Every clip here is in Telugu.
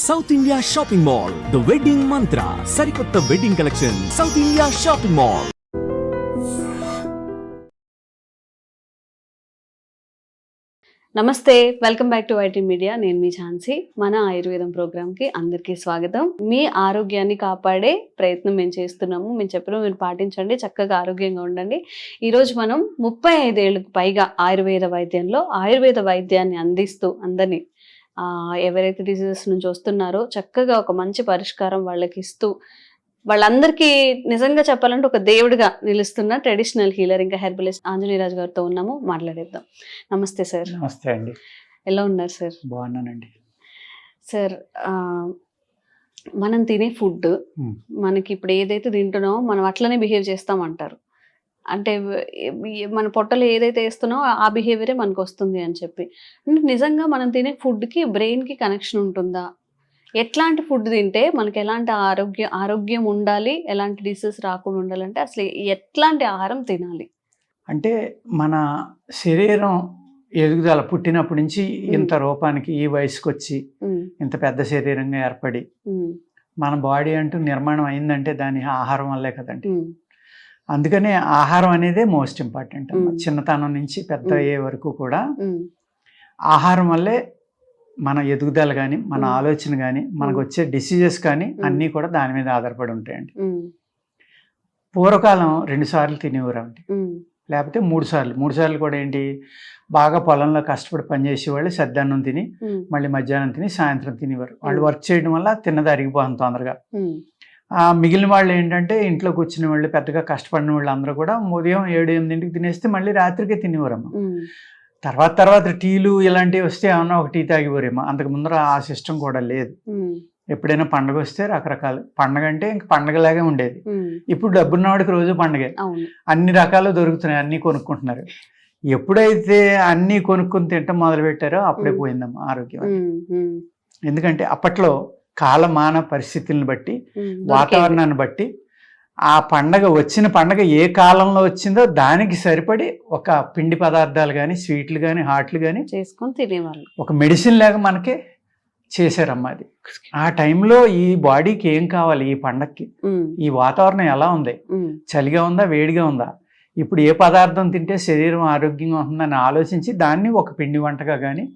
South India shopping mall, the wedding Mantra, సరికొత్త wedding collection, south India shopping mall. నమస్తే, welcome back to IT media. నేను మీ ఝాన్సీ. మన ఆయుర్వేదం ప్రోగ్రామ్కి అందరికీ స్వాగతం. మీ ఆరోగ్యాన్ని కాపాడే ప్రయత్నం మేము చేస్తున్నాము. మేము చెప్పిన మీరు పాటించండి, చక్కగా ఆరోగ్యంగా ఉండండి. ఈరోజు మనం 35 ఏళ్ళకు పైగా ఆయుర్వేద వైద్యాన్ని అందిస్తూ అందరినీ ఎవరైతే డిసీజెస్ నుంచి వస్తున్నారో చక్కగా ఒక మంచి పరిష్కారం వాళ్ళకి ఇస్తూ వాళ్ళందరికీ నిజంగా చెప్పాలంటే ఒక దేవుడిగా నిలుస్తున్న ట్రెడిషనల్ హీలర్ ఇంకా హెర్బలిస్ట్ ఆంజనేయరాజు గారితో ఉన్నాము. మాట్లాడేద్దాం. నమస్తే సార్. నమస్తే అండి. ఎలా ఉన్నారు సార్? బాగున్నానండి సార్. మనం తినే ఫుడ్ మనకి ఇప్పుడు ఏదైతే తింటున్నామో మనం అట్లనే బిహేవ్ చేస్తామంటారు. అంటే మన పొట్టలో ఏదైతే వేస్తున్నామో ఆ బిహేవియరే మనకు వస్తుంది అని చెప్పి. నిజంగా మనం తినే ఫుడ్కి బ్రెయిన్కి కనెక్షన్ ఉంటుందా? ఎట్లాంటి ఫుడ్ తింటే మనకి ఎలాంటి ఆరోగ్యం ఉండాలి, ఎలాంటి డిసీజ్ రాకుండా ఉండాలంటే అసలు ఎట్లాంటి ఆహారం తినాలి? అంటే మన శరీరం ఎదుగుదల పుట్టినప్పటి నుంచి ఇంత రూపానికి ఈ వయసుకు వచ్చి ఇంత పెద్ద శరీరంగా ఏర్పడి మన బాడీ అంటూ నిర్మాణం అయిందంటే దాని ఆహారం వల్లే కదండి. అందుకనే ఆహారం అనేదే మోస్ట్ ఇంపార్టెంట్. చిన్నతనం నుంచి పెద్ద అయ్యే వరకు కూడా ఆహారం వల్లే మన ఎదుగుదల కానీ, మన ఆలోచన కానీ, మనకు వచ్చే డిసీజెస్ కానీ అన్నీ కూడా దాని మీద ఆధారపడి ఉంటాయండి. పూర్వకాలం 2 సార్లు తినేవారండి, లేకపోతే 3 సార్లు. 3 సార్లు కూడా ఏంటి, బాగా పొలంలో కష్టపడి పనిచేసేవాళ్ళు సద్దన్నం తిని మళ్ళీ మధ్యాహ్నం తిని సాయంత్రం తినేవారు. వాళ్ళు వర్క్ చేయడం వల్ల తిన్నది అరిగిపోతుంది తొందరగా. మిగిలిన వాళ్ళు ఏంటంటే ఇంట్లో కూర్చునే వాళ్ళు, పెద్దగా కష్టపడిన వాళ్ళు అందరూ కూడా ఉదయం 7-8 తినేస్తే మళ్ళీ రాత్రికే తినేవారమ్మ. తర్వాత టీలు ఇలాంటివి వస్తే ఏమన్నా ఒక టీ తాగిపోరేమో. అంతకు ముందర ఆ సిస్టమ్ కూడా లేదు. ఎప్పుడైనా పండగ వస్తే రకరకాలు, పండగ అంటే ఇంక పండగలాగే ఉండేది. ఇప్పుడు డబ్బున్నవాడికి రోజు పండగే, అన్ని రకాలు దొరుకుతున్నాయి, అన్నీ కొనుక్కుంటున్నారు. ఎప్పుడైతే అన్నీ కొనుక్కొని తింటాం మొదలు పెట్టారో అప్పుడే పోయిందమ్మా ఆరోగ్యం. ఎందుకంటే అప్పట్లో కాలమాన పరిస్థితులను బట్టి, వాతావరణాన్ని బట్టి ఆ వచ్చిన పండగ ఏ కాలంలో వచ్చిందో దానికి సరిపడి ఒక పిండి పదార్థాలు కానీ, స్వీట్లు కానీ, హాట్లు కానీ చేసుకొని తినేవాళ్ళు. ఒక మెడిసిన్ లాగా మనకే చేశారమ్మా. అది ఆ టైంలో ఈ బాడీకి ఏం కావాలి, ఈ పండగకి ఈ వాతావరణం ఎలా ఉంది, చలిగా ఉందా, వేడిగా ఉందా, ఇప్పుడు ఏ పదార్థం తింటే శరీరం ఆరోగ్యంగా ఉంటుందని ఆలోచించి దాన్ని ఒక పిండి వంటగా కానీ,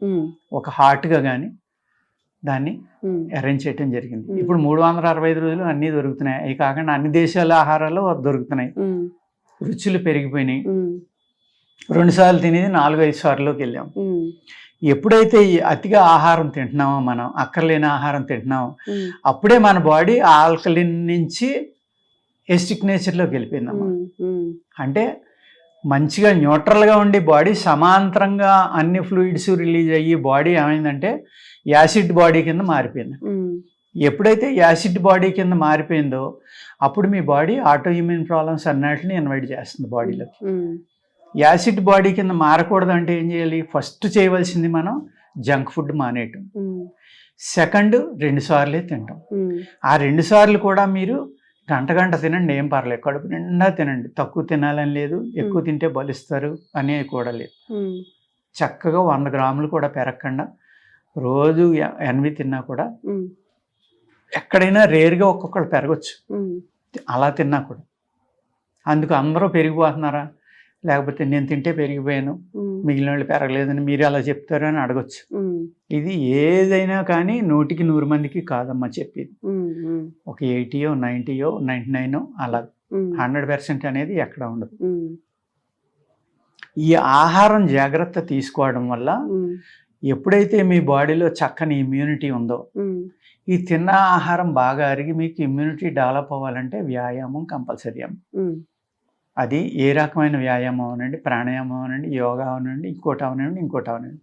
ఒక హాట్గా కానీ దాన్ని అరేంజ్ చేయటం జరిగింది. ఇప్పుడు 365 రోజులు అన్నీ దొరుకుతున్నాయి. అవి కాకుండా అన్ని దేశాల ఆహారాలు దొరుకుతున్నాయి. రుచులు పెరిగిపోయినాయి. 2 సార్లు తినేది 4-5 సార్లుకి వెళ్ళాం. ఎప్పుడైతే ఈ అతిగా ఆహారం తింటున్నామో, మనం అక్కర్లేని ఆహారం తింటున్నామో, అప్పుడే మన బాడీ ఆల్కలిన్ నుంచి ఎసిడిక్ నేచర్లోకి వెళ్ళిపోయిందమ్మా. అంటే మంచిగా న్యూట్రల్గా ఉండి బాడీ సమాంతరంగా అన్ని ఫ్లూయిడ్స్ రిలీజ్ అయ్యి బాడీ ఏమైందంటే యాసిడ్ బాడీ కింద మారిపోయింది. ఎప్పుడైతే యాసిడ్ బాడీ కింద మారిపోయిందో అప్పుడు మీ బాడీ ఆటో ఇమ్యూన్ ప్రాబ్లమ్స్ అన్నిటిని ఇన్వైట్ చేస్తుంది బాడీలోకి. యాసిడ్ బాడీ కింద మారకూడదు అంటే ఏం చేయాలి? ఫస్ట్ చేయవలసింది మనం జంక్ ఫుడ్ మానేయటం. సెకండ్ 2 సార్లే తింటాం. ఆ 2 సార్లు కూడా మీరు గంట తినండి, ఏం పర్లేదు, కడుపు నిండా తినండి. తక్కువ తినాలని లేదు, ఎక్కువ తింటే బలిస్తారు అనేవి కూడా లేదు. చక్కగా 100 గ్రాములు కూడా పెరగకుండా రోజు 8 తిన్నా కూడా, ఎక్కడైనా రేర్గా ఒక్కొక్కరు పెరగచ్చు అలా తిన్నా కూడా. అందుకు అందరూ పెరిగిపోతున్నారా, లేకపోతే నేను తింటే పెరిగిపోయాను మిగిలిన వాళ్ళు పెరగలేదని మీరు అలా చెప్తారు అని అడగచ్చు. ఇది ఏదైనా కానీ 100కి 100 మందికి కాదమ్మా చెప్పేది. ఒక 80, 90, 99 అలా 100% అనేది ఎక్కడ ఉండదు. ఈ ఆహారం జాగ్రత్త తీసుకోవడం వల్ల ఎప్పుడైతే మీ బాడీలో చక్కని ఇమ్యూనిటీ ఉందో, ఈ తిన్న ఆహారం బాగా అరిగి మీకు ఇమ్యూనిటీ డెవలప్ అవ్వాలంటే వ్యాయామం కంపల్సరీ అమ్మ. అది ఏ రకమైన వ్యాయామం అవనండి, ప్రాణాయామం అవనండి, యోగా అవనండి, ఇంకోటి అవనండి,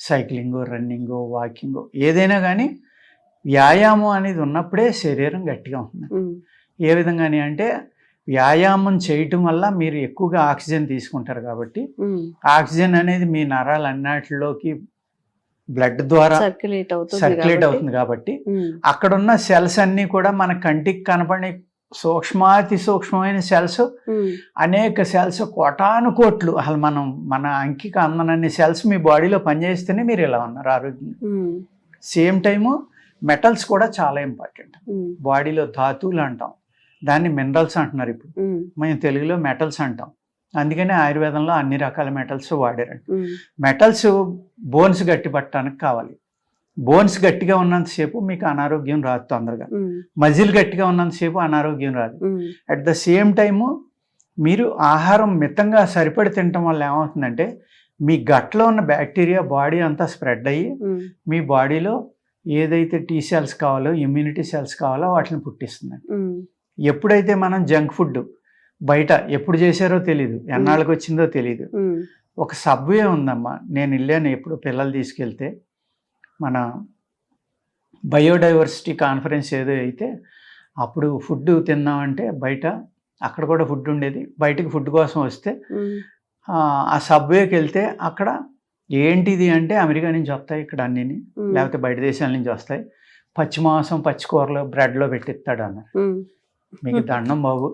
సైక్లింగో, రన్నింగో, వాకింగో, ఏదైనా కానీ వ్యాయామం అనేది ఉన్నప్పుడే శరీరం గట్టిగా ఉంటుంది. ఏ విధంగాని అంటే వ్యాయామం చేయటం వల్ల మీరు ఎక్కువగా ఆక్సిజన్ తీసుకుంటారు కాబట్టి ఆక్సిజన్ అనేది మీ నరాలు అన్నిటిలోకి బ్లడ్ ద్వారా సర్క్యులేట్ అవుతుంది కాబట్టి అక్కడున్న సెల్స్ అన్నీ కూడా మన కంటికి కనపడే సూక్ష్మాతి సూక్ష్మమైన సెల్స్, అనేక సెల్స్, కోటాను కోట్లు, అసలు మన అంకికి అందనన్ని సెల్స్ మీ బాడీలో పనిచేస్తేనే మీరు ఇలా ఉన్నారు ఆరోగ్యంగా. సేమ్ టైము మెటల్స్ కూడా చాలా ఇంపార్టెంట్. ఉమ్, బాడీలో ధాతువులు అంటాం, దాన్ని మినరల్స్ అంటున్నారు. ఇప్పుడు ఉమ్, మేము తెలుగులో మెటల్స్ అంటాం. అందుకనే ఆయుర్వేదంలో అన్ని రకాల మెటల్స్ వాడారండి. ఉమ్, మెటల్స్ బోన్స్ గట్టి పట్టడానికి కావాలి. బోన్స్ గట్టిగా ఉన్నంతసేపు మీకు అనారోగ్యం రాదు తొందరగా. ఉమ్, మజిల్ గట్టిగా ఉన్నంతసేపు అనారోగ్యం రాదు. ఉమ్, అట్ ద సేమ్ టైము మీరు ఆహారం మితంగా సరిపడి తినటం వల్ల ఏమవుతుందంటే మీ గట్లో ఉన్న బ్యాక్టీరియా బాడీ అంతా స్ప్రెడ్ అయ్యి ఉమ్, మీ బాడీలో ఏదైతే టీ సెల్స్ కావాలో, ఇమ్యూనిటీ సెల్స్ కావాలో వాటిని పుట్టిస్తుందండి. ఉమ్, ఎప్పుడైతే మనం జంక్ ఫుడ్ బయట ఎప్పుడు చేశారో తెలీదు, ఎన్నాళ్ళకి వచ్చిందో తెలీదు. ఉమ్, ఒక సబ్వే ఉందమ్మా, నేను వెళ్ళాను ఎప్పుడు పిల్లలు తీసుకెళ్తే, మన బయోడైవర్సిటీ కాన్ఫరెన్స్ ఏదో అయితే అప్పుడు ఫుడ్ తిందామంటే బయట అక్కడ కూడా ఫుడ్ ఉండేది. బయటకు ఫుడ్ కోసం వస్తే ఉమ్, ఆ సబ్వేకి వెళ్తే అక్కడ ఏంటిది అంటే అమెరికా నుంచి వస్తాయి ఇక్కడ అన్నిని, ఉమ్, లేకపోతే బయట దేశాల నుంచి వస్తాయి, పచ్చి మాంసం పచ్చి కూరలో బ్రెడ్లో పెట్టిస్తాడు అన్నారు. ఉమ్. మీకు దండం బాబు,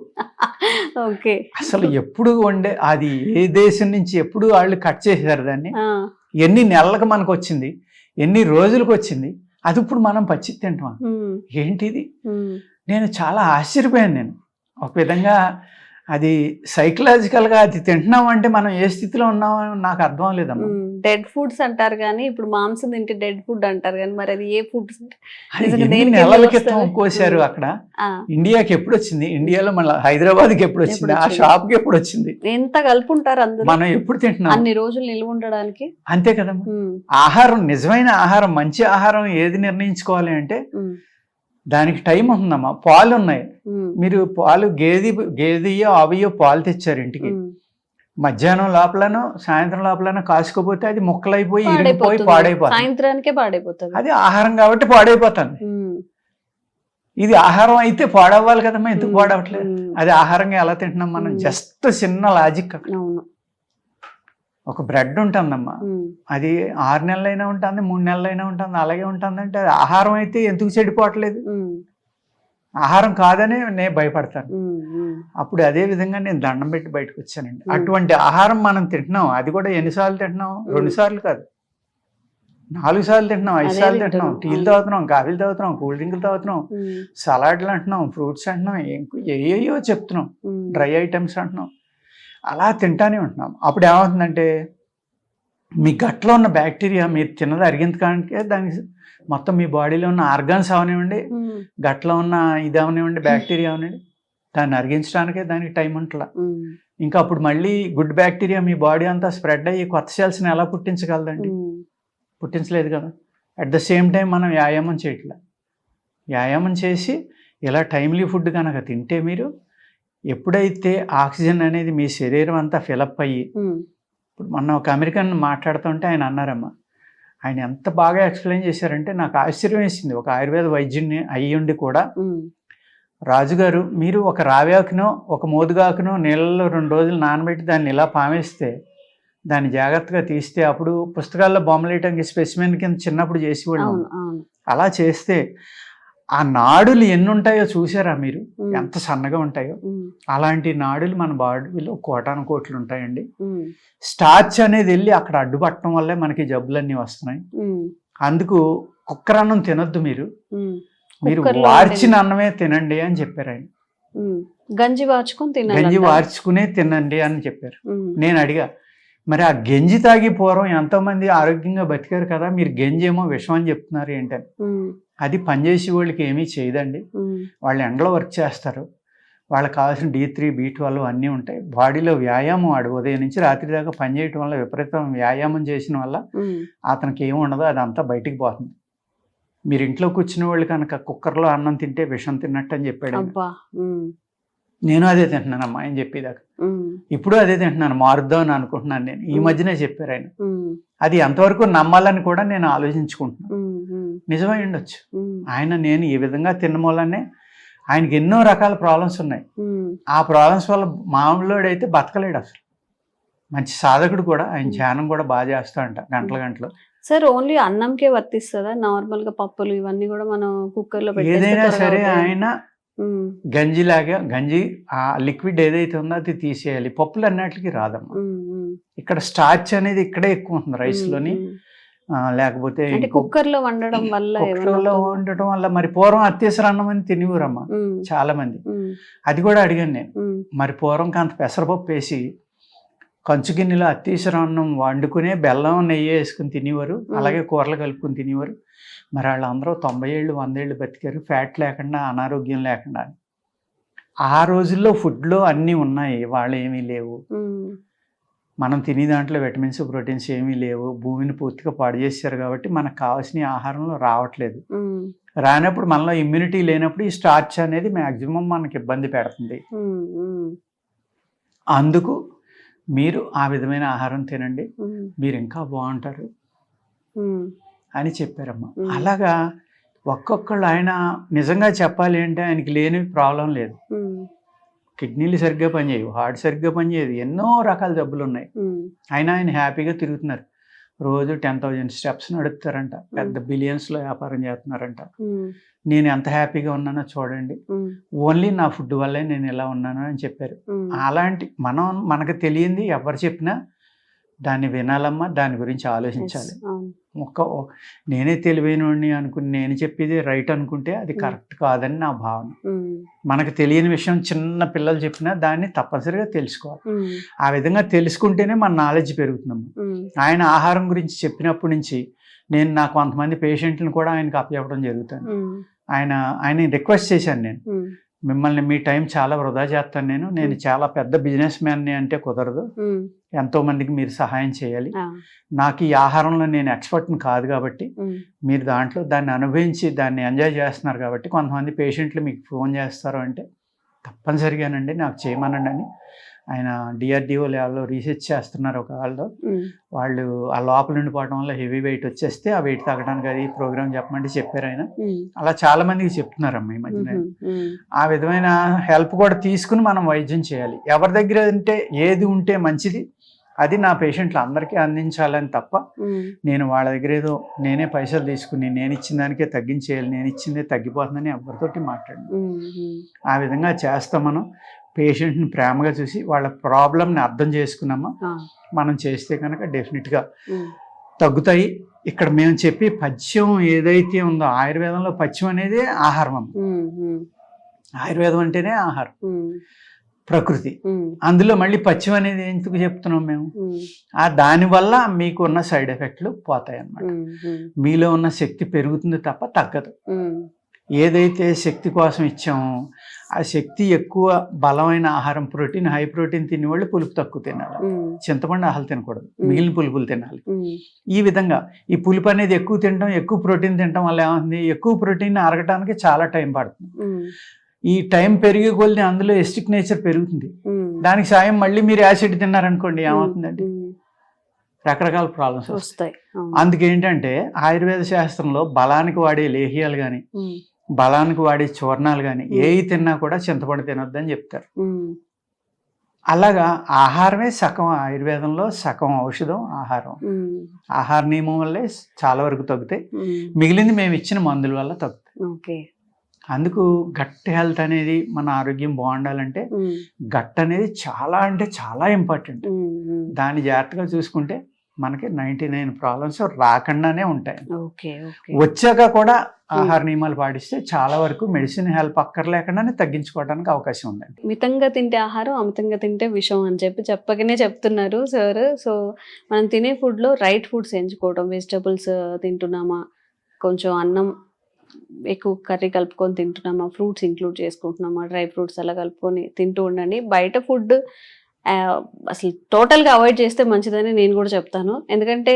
ఓకే. అసలు ఎప్పుడు వండే అది ఏ దేశం నుంచి ఎప్పుడు వాళ్ళు కట్ చేశారు దాన్ని, ఆ, ఎన్ని నెలలకు మనకు వచ్చింది, ఎన్ని రోజులకు వచ్చింది, అది ఇప్పుడు మనం పచ్చి తింటాం. ఉమ్, ఏంటిది, ఉమ్, నేను చాలా ఆశ్చర్యపోయాను. నేను ఒక విధంగా అది సైకలాజికల్గా అది తింటున్నాం అంటే మనం ఏ స్థితిలో ఉన్నామో నాకు అర్థం లేదమ్మా. డెడ్ ఫుడ్స్ అంటారు కానీ ఇప్పుడు మాంసం తింటే డెడ్ ఫుడ్ అంటారు కానీ మరి అది ఏ ఫుడ్? అది నిజంగా ఎన్ని దేనికి నెలల ఎందుకు క్రితం వస్తుంది? కోసారు అక్కడ. ఆ, ఇండియాకి ఎప్పుడు వచ్చింది, ఇండియాలో మళ్ళీ హైదరాబాద్కి ఎప్పుడు వచ్చింది, ఆ ఎప్పుడు వచ్చింది? షాప్కి ఎప్పుడు వచ్చింది, ఎంత కలుపుంటారు అందరూ మనం ఎప్పుడు తింటున్నాం, అన్ని రోజులు నిల్వ ఉండడానికి. అంతే కదమ్మా. ఉమ్, ఆహారం, నిజమైన ఆహారం, మంచి ఆహారం ఏది నిర్ణయించుకోవాలి అంటే ఉమ్, దానికి టైం ఉంటుందమ్మా. పాలు ఉన్నాయి, ఉమ్, మీరు పాలు గేదెయో ఆవియో పాలు తెచ్చారు ఇంటికి, ఉమ్. మధ్యాహ్నం లోపలనో సాయంత్రం లోపలనో కాసుకోపోతే అది ముక్కలైపోయి ఇరిగిపోయి పాడైపోతుంది. పాడైపోతుంది. సాయంత్రానికే పాడైపోతుంది. అది ఆహారం కాబట్టి పాడైపోతుంది. ఉమ్, ఇది ఆహారం అయితే పాడవ్వాలి కదమ్మా, ఎందుకు పాడవట్లేదు? ఉమ్, అది ఆహారంగా ఎలా తింటున్నాం మనం? జస్ట్ చిన్న లాజిక్. అవును. ఒక బ్రెడ్ ఉంటుందమ్మా, ఉమ్, అది 6 నెలలైనా ఉంటుంది, 3 నెలలైనా ఉంటుంది, అలాగే ఉంటుంది. అంటే అది ఆహారం అయితే ఎందుకు చెడిపోవట్లేదు? ఉమ్, ఆహారం కాదని నేను భయపడతాను. ఉమ్, ఉమ్, అప్పుడు అదే విధంగా నేను దండం పెట్టి బయటకు వచ్చానండి. అటువంటి ఆహారం మనం తింటున్నాం, అది కూడా ఎన్నిసార్లు తింటున్నాం? 2 సార్లు కాదు, 4 సార్లు తింటున్నాం, 5 అదే సార్లు తింటున్నాం. తింటున్నాం. టీలు తాగుతున్నాం, కాఫీలు తాగుతున్నాం, కూల్ డ్రింకులు తాగుతున్నాం, ఉమ్, సలాడ్లు అంటున్నాం, ఫ్రూట్స్ అంటున్నాం, ఏయో చెప్తున్నాం, ఉమ్, డ్రై ఐటమ్స్ అంటున్నాం, అలా తింటానే ఉంటున్నాం. అప్పుడు ఏమవుతుందంటే మీ గట్లో ఉన్న బ్యాక్టీరియా మీరు తిన్నది అరిగించడానికే దానికి మొత్తం మీ బాడీలో ఉన్న ఆర్గాన్స్ అవనివ్వండి, ఉమ్, గట్లో ఉన్న ఇది అవనివ్వండి, బ్యాక్టీరియా అవనివ్వండి, దాన్ని అరిగించడానికే దానికి టైం ఉంటుందా. ఉమ్, ఇంకా అప్పుడు మళ్ళీ గుడ్ బ్యాక్టీరియా మీ బాడీ అంతా స్ప్రెడ్ అయ్యి కొత్త సెల్స్ని ఎలా పుట్టించగలదండి? ఉమ్, పుట్టించలేదు కదా. అట్ ద సేమ్ టైం మనం వ్యాయామం చేయట్లే. వ్యాయామం చేసి ఇలా టైమ్లీ ఫుడ్ కనుక తింటే మీరు ఎప్పుడైతే ఆక్సిజన్ అనేది మీ శరీరం అంతా ఫిలప్ అయ్యి, ఉమ్, ఇప్పుడు మొన్న ఒక అమెరికన్ మాట్లాడుతుంటే ఆయన అన్నారమ్మా, ఆయన ఎంత బాగా ఎక్స్ప్లెయిన్ చేశారంటే నాకు ఆశ్చర్యం వేసింది. ఒక ఆయుర్వేద వైద్యుడిని అయ్యుండి కూడా, ఉమ్, రాజుగారు మీరు ఒక రావ్యాకునో ఒక మోదుగాకునో నీళ్ళలో 2 రోజులు నానబెట్టి దాన్ని ఇలా పామేస్తే, దాన్ని జాగ్రత్తగా తీస్తే, అప్పుడు పుస్తకాల్లో బొమ్మలు వేయటానికి స్పెసిమెన్ కింద చిన్నప్పుడు చేసేవాళ్ళు, అవును, అవును. అలా చేస్తే ఆ నాడులు ఎన్ని ఉంటాయో చూసారా మీరు? ఉమ్, ఎంత సన్నగా ఉంటాయో. ఉమ్, అలాంటి నాడులు మన బాడీలో కోటాను కోట్లు ఉంటాయండి. ఉమ్, స్టార్చ్ అనేది వెళ్ళి అక్కడ అడ్డుపట్టడం వల్లే మనకి జబ్బులన్నీ వస్తున్నాయి. ఉమ్, అందుకు కుక్కరన్నం తినొద్దు మీరు, ఉమ్. మీరు కుక్కర్లో వార్చిన అన్నమే తినండి అని చెప్పారు ఆయన. ఉమ్, గంజి వార్చుకొని తినాలి గంజి అంటారు. వార్చుకునే తినండి అని చెప్పారు. ఉమ్, నేను అడిగా, మరి ఆ గంజి తాగి పూర్వం ఎంతోమంది ఆరోగ్యంగా బతికారు కదా, మీరు గంజి ఏమో విషం అని చెప్తున్నారు ఏంటని? ఉమ్, అది పనిచేసే వాళ్ళకి ఏమీ చేయదండి. ఉమ్, వాళ్ళు ఎండలో వర్క్ చేస్తారు, వాళ్ళకి కావాల్సిన D3 B12 అన్నీ ఉంటాయి. బాడీలో వ్యాయామం, వాడు ఉదయం నుంచి రాత్రి దాకా పనిచేయటం వల్ల, విపరీతం వ్యాయామం చేసిన వల్ల ఉమ్, అతనికి ఏమి ఉండదో అదంతా బయటికి పోతుంది. మీరు ఇంట్లో కూర్చున్న వాళ్ళు కనుక కుక్కర్లో అన్నం తింటే విషం తిన్నట్టు అని చెప్పాడు ఆయన. అబ్బా. ఉమ్, నేను అదే తింటున్నానమ్మా ఆయన చెప్పేదాకా. ఉమ్, ఇప్పుడు అదే తింటున్నాను, మారుద్దాం అని అనుకుంటున్నాను నేను. ఈ మధ్యనే చెప్పారు ఆయన. ఉమ్, అది ఎంతవరకు నమ్మాలని కూడా నేను ఆలోచించుకుంటున్నాను. ఉమ్, ఉమ్, నిజమై ఉండొచ్చు. ఉమ్, ఆయన నేను ఈ విధంగా తినడం వల్లనే ఆయనకి ఎన్నో రకాల ప్రాబ్లమ్స్ ఉన్నాయి. ఉమ్, ఆ ప్రాబ్లమ్స్ వల్ల మామూలుడు అయితే బతకలేడు అసలు. మంచి సాధకుడు కూడా, ఆయన ధ్యానం కూడా బాగా చేస్తా అంట గంటలు. సార్ ఓన్లీ అన్నంకే వర్తిస్తుందా? నార్మల్ గా పప్పులు ఇవన్నీ కూడా మనం కుక్కర్ లో ఏదైనా సరే ఆయన ఉమ్, గంజిలాగా, గంజి ఆ లిక్విడ్ ఏదైతే ఉందో అది తీసేయాలి. పప్పులు అన్నిటికీ రాదమ్మా. ఉమ్, ఉమ్, ఇక్కడ స్టార్చ్ అనేది ఇక్కడే ఎక్కువ ఉంటుంది రైస్లోని. ఉమ్, లేకపోతే అంటే కుక్కర్ లో వండడం వల్ల కుక్కర్లో వండటం వల్ల మరి పూర్వం అత్యవసర అన్నం అని తినేవారమ్మా చాలా మంది. అది కూడా అడిగాను నేను. మరి పూర్వంకి అంత పెసరపప్పు వేసి కంచు గిన్నెలో అత్యవసర అన్నం వండుకునే బెల్లం నెయ్యి వేసుకుని తినేవారు, అలాగే కూరలు కలుపుకుని తినేవారు. మరి వాళ్ళందరూ 90 ఏళ్ళు 100 ఏళ్ళు బతికారు ఫ్యాట్ లేకుండా, అనారోగ్యం లేకుండా. ఆ రోజుల్లో ఫుడ్లో అన్నీ ఉన్నాయి, వాళ్ళు ఏమీ లేవు. మనం తినే దాంట్లో విటమిన్స్ ప్రోటీన్స్ ఏమీ లేవు, భూమిని పూర్తిగా పాడు చేశారు కాబట్టి మనకు కావాల్సిన ఆహారంలో రావట్లేదు. రానప్పుడు మనలో ఇమ్యూనిటీ లేనప్పుడు ఈ స్టార్చ్ అనేది మ్యాక్సిమం మనకి ఇబ్బంది పెడుతుంది. అందుకు మీరు ఆ విధమైన ఆహారం తినండి, మీరు ఇంకా బాగుంటారు అని చెప్పారమ్మా. అలాగా ఒక్కొక్కళ్ళు ఆయన నిజంగా చెప్పాలి అంటే ఆయనకి లేని ప్రాబ్లం లేదు. కిడ్నీలు సరిగ్గా పనిచేయవు, హార్ట్ సరిగ్గా పనిచేయదు, ఎన్నో రకాల జబ్బులు ఉన్నాయి. అయినా ఆయన హ్యాపీగా తిరుగుతున్నారు. రోజు 10,000 స్టెప్స్ నడుపుతారంట, పెద్ద బిలియన్స్లో వ్యాపారం చేస్తున్నారంట. నేను ఎంత హ్యాపీగా ఉన్నానో చూడండి, ఓన్లీ నా ఫుడ్ వల్లే నేను ఇలా ఉన్నాను అని చెప్పారు. అలాంటి మనకు తెలియంది ఎవరు చెప్పినా దాన్ని వినాలమ్మా, దాని గురించి ఆలోచించాలి. నేనే తెలివైనోడిని అనుకుని నేను చెప్పేది రైట్ అనుకుంటే అది కరెక్ట్ కాదని నా భావన. మనకు తెలియని విషయం చిన్న పిల్లలు చెప్పినా దాన్ని తప్పనిసరిగా తెలుసుకోవాలి. ఆ విధంగా తెలుసుకుంటేనే మన నాలెడ్జ్ పెరుగుతుందమ్మా. ఆయన ఆహారం గురించి చెప్పినప్పటి నుంచి నా కొంతమంది పేషెంట్లను కూడా ఆయనకు అప్పచెప్పడం జరుగుతుంది. ఆయన రిక్వెస్ట్ చేశాను, నేను మిమ్మల్ని మీ టైం చాలా వృధా చేస్తాను, నేను చాలా పెద్ద బిజినెస్ మ్యాన్ని అంటే కుదరదు, ఎంతో మందికి మీరు సహాయం చేయాలి, నాకు ఈ ఆహారంలో నేను ఎక్స్పర్ట్ని కాదు కాబట్టి మీరు దాంట్లో దాన్ని అనుభవించి దాన్ని ఎంజాయ్ చేస్తున్నారు కాబట్టి కొంతమంది పేషెంట్లు మీకు ఫోన్ చేస్తారు అంటే తప్పనిసరిగానండి నాకు చేయమనండి అని ఆయన DRDO ల్యాబ్లో రీసెర్చ్ చేస్తున్నారు. ఒక వాళ్ళు ఆ లోపల ఉండిపోవడం వల్ల హెవీ వెయిట్ వచ్చేస్తే ఆ వెయిట్ తగ్గడానికి అది ప్రోగ్రామ్ చెప్పమంటే చెప్పారు ఆయన. అలా చాలా మందికి చెప్తున్నారమ్మా ఈ మధ్యన. ఆ విధమైన హెల్ప్ కూడా తీసుకుని మనం వైద్యం చేయాలి. ఎవరి దగ్గర అంటే ఏది ఉంటే మంచిది అది నా పేషెంట్లు అందరికీ అందించాలని తప్ప నేను వాళ్ళ దగ్గర ఏదో నేనే పైసలు తీసుకుని నేను ఇచ్చిన దానికే తగ్గించేయాలి, నేను ఇచ్చిందే తగ్గిపోతుందని ఎవరితోటి మాట్లాడండి. ఆ విధంగా చేస్తాం. మనం పేషెంట్ని ప్రేమగా చూసి వాళ్ళ ప్రాబ్లమ్ని అర్థం చేసుకున్నామా మనం చేస్తే కనుక డెఫినెట్గా తగ్గుతాయి. ఇక్కడ మేము చెప్పి పథ్యం ఏదైతే ఉందో ఆయుర్వేదంలో పథ్యం అనేది ఆహారం అమ్మ. ఆయుర్వేదం అంటేనే ఆహారం, ప్రకృతి. అందులో మళ్ళీ పథ్యం అనేది ఎందుకు చెప్తున్నాం మేము? దానివల్ల మీకు ఉన్న సైడ్ ఎఫెక్ట్లు పోతాయి అన్నమాట. మీలో ఉన్న శక్తి పెరుగుతుంది తప్ప తగ్గదు. ఏదైతే శక్తి కోసం ఇచ్చామో ఆ శక్తి ఎక్కువ బలమైన ఆహారం, ప్రోటీన్, హై ప్రోటీన్ తినేవాళ్ళు పులుపు తక్కువ తినాలి, చింతపండు ఆహాలు తినకూడదు, మిగిలిన పులుపులు తినాలి. ఈ విధంగా ఈ పులుపు అనేది ఎక్కువ తినడం, ఎక్కువ ప్రోటీన్ తినడం వల్ల ఏమవుతుంది, ఎక్కువ ప్రోటీన్ అరగటానికి చాలా టైం పడుతుంది. ఈ టైం పెరిగే కొద్ది అందులో ఎస్టిక్ నేచర్ పెరుగుతుంది. దానికి సాయం మళ్ళీ మీరు యాసిడ్ తిన్నారనుకోండి ఏమవుతుందండి, రకరకాల ప్రాబ్లమ్స్ వస్తాయి. అందుకేంటంటే ఆయుర్వేద శాస్త్రంలో బలానికి వాడే లేహ్యాలు కానీ బలానికి వాడే చూర్ణాలు కానీ ఏవి తిన్నా కూడా చింతపండు తినొద్దని చెప్తారు. అలాగా ఆహారమే సగం ఆయుర్వేదంలో, సగం ఔషధం ఆహారం. ఆహార నియమం వల్లే చాలా వరకు తగ్గుతాయి, మిగిలింది మేము ఇచ్చిన మందుల వల్ల తగ్గుతాయి. అందుకు గట్ హెల్త్ అనేది, మన ఆరోగ్యం బాగుండాలంటే గట్ అనేది చాలా అంటే చాలా ఇంపార్టెంట్. దాన్ని జాగ్రత్తగా చూసుకుంటే మనకి 99 ప్రాబ్లమ్స్ రాకుండానే ఉంటాయి. వచ్చాక కూడా ఆహార నియమాలు పాటిస్తే చాలా వరకు మెడిసిన్ హెల్ప్ అక్కర్లేకుండానే తగ్గించుకోవడానికి అవకాశం ఉందండి. మితంగా తింటే ఆహారం, అమితంగా తింటే విషం అని చెప్పకనే చెప్తున్నారు సార్. సో మనం తినే ఫుడ్లో రైట్ ఫుడ్స్ ఎంచుకోవడం, వెజిటబుల్స్ తింటున్నామా, కొంచెం అన్నం ఎక్కువ కర్రీ కలుపుకొని తింటున్నామా, ఫ్రూట్స్ ఇంక్లూడ్ చేసుకుంటున్నామా, డ్రై ఫ్రూట్స్ అలా కలుపుకొని తింటూ ఉండండి. బయట ఫుడ్ అసలు టోటల్గా అవాయిడ్ చేస్తే మంచిదని నేను కూడా చెప్తాను. ఎందుకంటే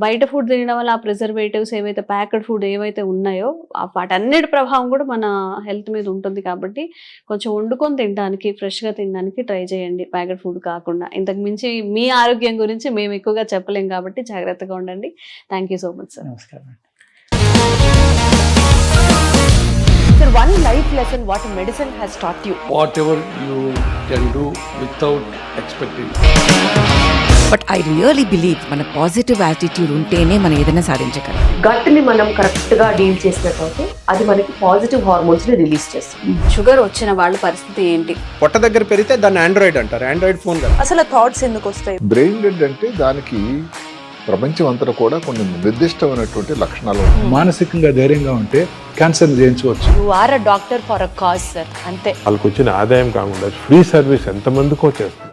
బయట ఫుడ్ తినడం వల్ల ఆ ప్రిజర్వేటివ్స్ ఏవైతే ప్యాక్డ్ ఫుడ్ ఏవైతే ఉన్నాయో వాటన్నిటి ప్రభావం కూడా మన హెల్త్ మీద ఉంటుంది. కాబట్టి కొంచెం వండుకొని తినడానికి, ఫ్రెష్గా తినడానికి ట్రై చేయండి, ప్యాక్డ్ ఫుడ్ కాకుండా. ఇంతకు మించి మీ ఆరోగ్యం గురించి మేము ఎక్కువగా చెప్పలేం కాబట్టి జాగ్రత్తగా ఉండండి. Thank you so much sir. నమస్కారం. Sir, one life lesson what medicine has taught you. Whatever you can do without expecting. But I really believe మన పాజిటివ్ యాటిట్యూడ్ ఉంటేనే మనం ఏదైనా సాధించగలం. గట్ ని మనం కరెక్ట్ గా డీల్ చేసినట్లయితే అది మనకి పాజిటివ్ హార్మోన్స్ ని రిలీజ్ చేస్తుంది. షుగర్ వచ్చిన వాళ్ళ పరిస్థితి ఏంటి? పొట్ట దగ్గర పెరిగితే దాన్ని ఆండ్రాయిడ్ అంటారు, ఆండ్రాయిడ్ ఫోన్ కదా. అసలు థాట్స్ ఎందుకు వస్తాయి? బ్రెయిన్ డెడ్ అంటే దానికి ప్రపంచం అంతా కూడా కొన్ని నిర్దిష్టమైనటువంటి లక్షణాలు ఉన్నాయి. మానసికంగా ధైర్యంగా ఉంటే క్యాన్సర్ జయించవచ్చు. You are a doctor for a cause sir, అంతే. వాళ్ళకి వచ్చిన ఆదాయం కాకుండా ఫ్రీ సర్వీస్ ఎంతమందికో చేస్తారు.